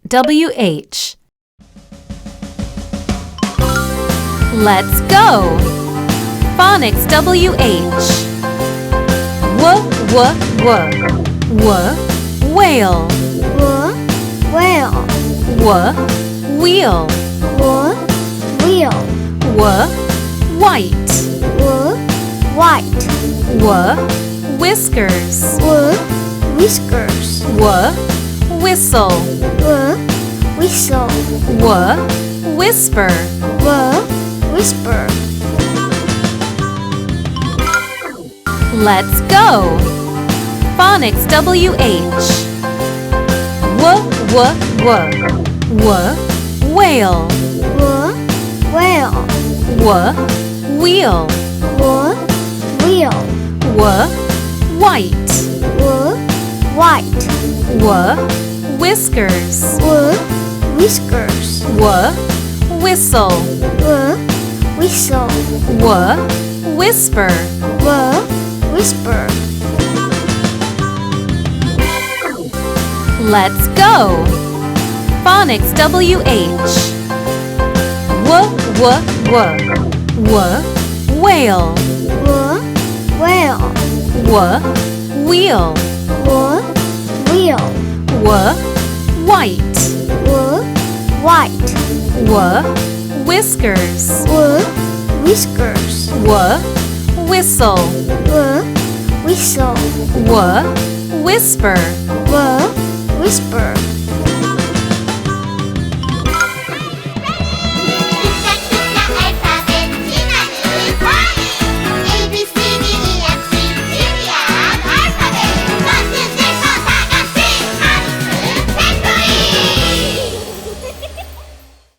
WH. Let's go! Phonics WH. Whale. Wheel. White. Whiskers. Whistle. Whisper. Let's go! Phonics WH. Whale. Wheel. White. Whiskers. Whistle. Whisper. Let's go! Phonics WH. Whale. Wheel. White. Whiskers. Whistle. Whisper.